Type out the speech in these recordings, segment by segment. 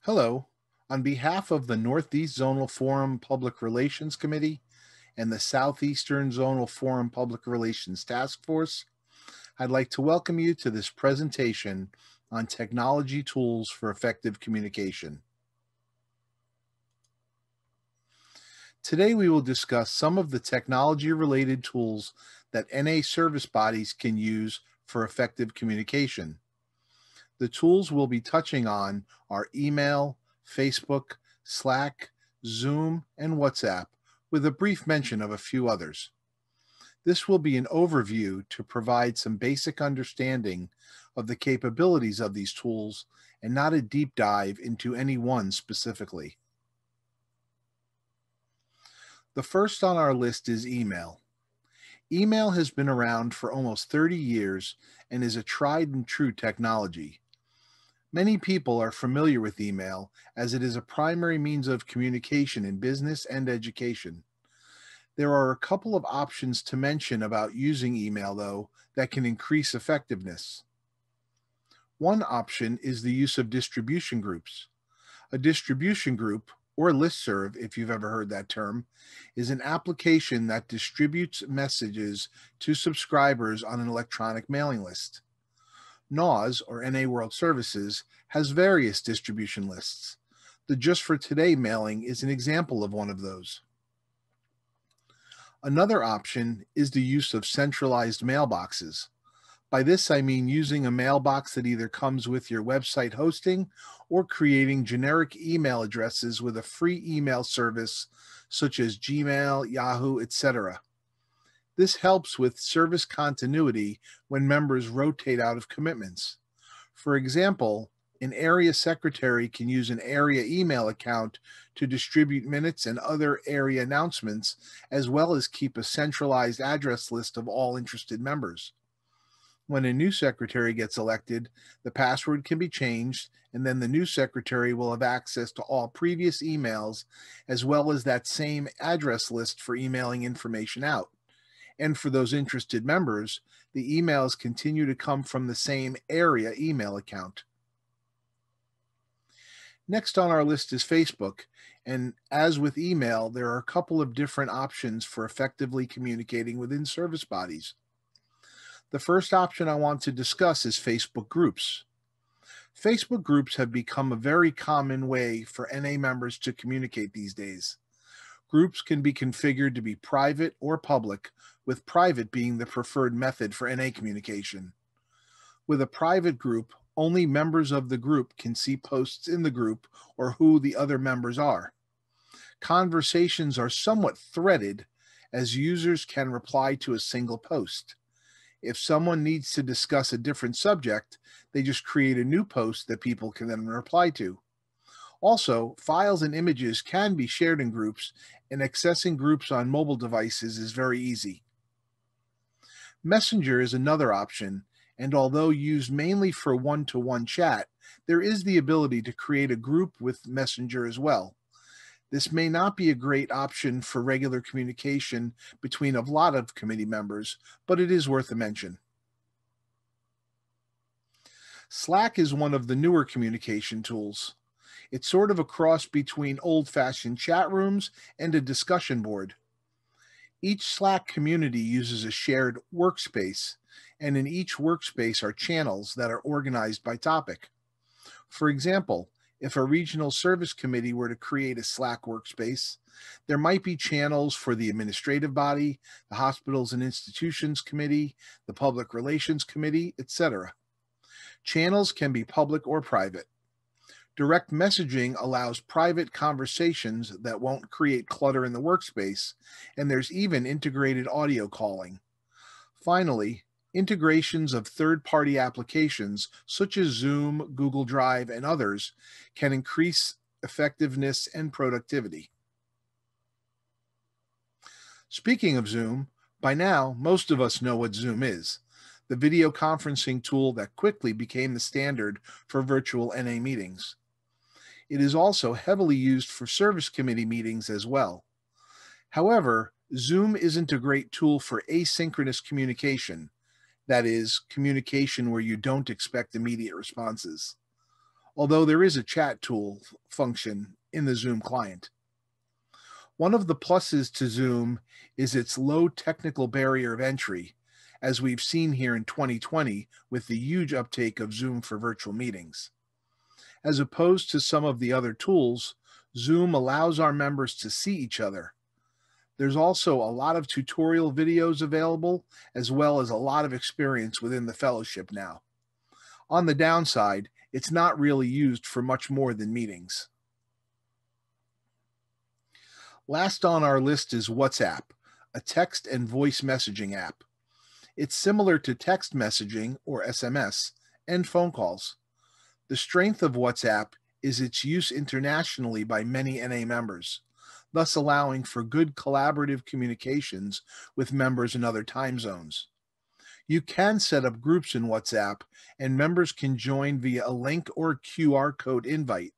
Hello. On behalf of the Northeast Zonal Forum Public Relations Committee and the Southeastern Zonal Forum Public Relations Task Force, I'd like to welcome you to this presentation on technology tools for effective communication. Today we will discuss some of the technology-related tools that NA service bodies can use for effective communication. The tools we'll be touching on are email, Facebook, Slack, Zoom, and WhatsApp, with a brief mention of a few others. This will be an overview to provide some basic understanding of the capabilities of these tools and not a deep dive into any one specifically. The first on our list is email. Email has been around for almost 30 years and is a tried and true technology. Many people are familiar with email as it is a primary means of communication in business and education. There are a couple of options to mention about using email, though, that can increase effectiveness. One option is the use of distribution groups. A distribution group, or listserv if you've ever heard that term, is an application that distributes messages to subscribers on an electronic mailing list. NAWS, or NA World Services, has various distribution lists. The Just for Today mailing is an example of one of those. Another option is the use of centralized mailboxes. By this, I mean using a mailbox that either comes with your website hosting or creating generic email addresses with a free email service such as Gmail, Yahoo, etc. This helps with service continuity when members rotate out of commitments. For example, an area secretary can use an area email account to distribute minutes and other area announcements, as well as keep a centralized address list of all interested members. When a new secretary gets elected, the password can be changed, and then the new secretary will have access to all previous emails, as well as that same address list for emailing information out. And for those interested members, the emails continue to come from the same area email account. Next on our list is Facebook, and as with email, there are a couple of different options for effectively communicating within service bodies. The first option I want to discuss is Facebook groups. Facebook groups have become a very common way for NA members to communicate these days. Groups can be configured to be private or public, with private being the preferred method for NA communication. With a private group, only members of the group can see posts in the group or who the other members are. Conversations are somewhat threaded, as users can reply to a single post. If someone needs to discuss a different subject, they just create a new post that people can then reply to. Also, files and images can be shared in groups, and accessing groups on mobile devices is very easy. Messenger is another option, and although used mainly for one-to-one chat, there is the ability to create a group with Messenger as well. This may not be a great option for regular communication between a lot of committee members, but it is worth a mention. Slack is one of the newer communication tools. It's sort of a cross between old-fashioned chat rooms and a discussion board. Each Slack community uses a shared workspace, and in each workspace are channels that are organized by topic. For example, if a regional service committee were to create a Slack workspace, there might be channels for the administrative body, the hospitals and institutions committee, the public relations committee, etc. Channels can be public or private. Direct messaging allows private conversations that won't create clutter in the workspace, and there's even integrated audio calling. Finally, integrations of third-party applications such as Zoom, Google Drive, and others can increase effectiveness and productivity. Speaking of Zoom, by now most of us know what Zoom is, the video conferencing tool that quickly became the standard for virtual NA meetings. It is also heavily used for service committee meetings as well. However, Zoom isn't a great tool for asynchronous communication, that is, communication where you don't expect immediate responses. although there is a chat tool function in the Zoom client. One of the pluses to Zoom is its low technical barrier of entry, as we've seen here in 2020 with the huge uptake of Zoom for virtual meetings. As opposed to some of the other tools, Zoom allows our members to see each other. There's also a lot of tutorial videos available, as well as a lot of experience within the fellowship now. On the downside, it's not really used for much more than meetings. Last on our list is WhatsApp, a text and voice messaging app. It's similar to text messaging, or SMS, and phone calls. The strength of WhatsApp is its use internationally by many NA members, thus allowing for good collaborative communications with members in other time zones. You can set up groups in WhatsApp, and members can join via a link or QR code invite.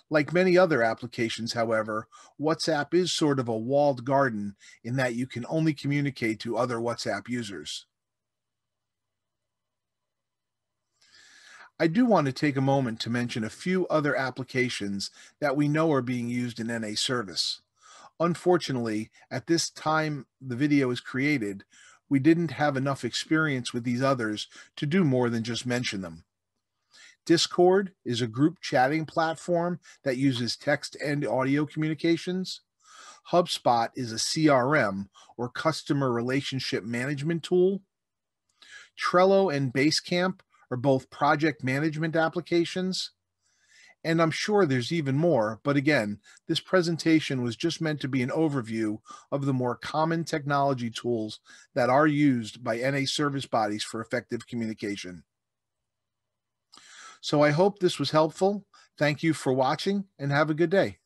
Like many other applications, however, WhatsApp is sort of a walled garden in that you can only communicate to other WhatsApp users. I do want to take a moment to mention a few other applications that we know are being used in NA service. Unfortunately, at this time the video is created, we didn't have enough experience with these others to do more than just mention them. Discord is a group chatting platform that uses text and audio communications. HubSpot is a CRM, or customer relationship management tool. Trello and Basecamp are both project management applications. And I'm sure there's even more, but again, this presentation was just meant to be an overview of the more common technology tools that are used by NA service bodies for effective communication. So I hope this was helpful. Thank you for watching and have a good day.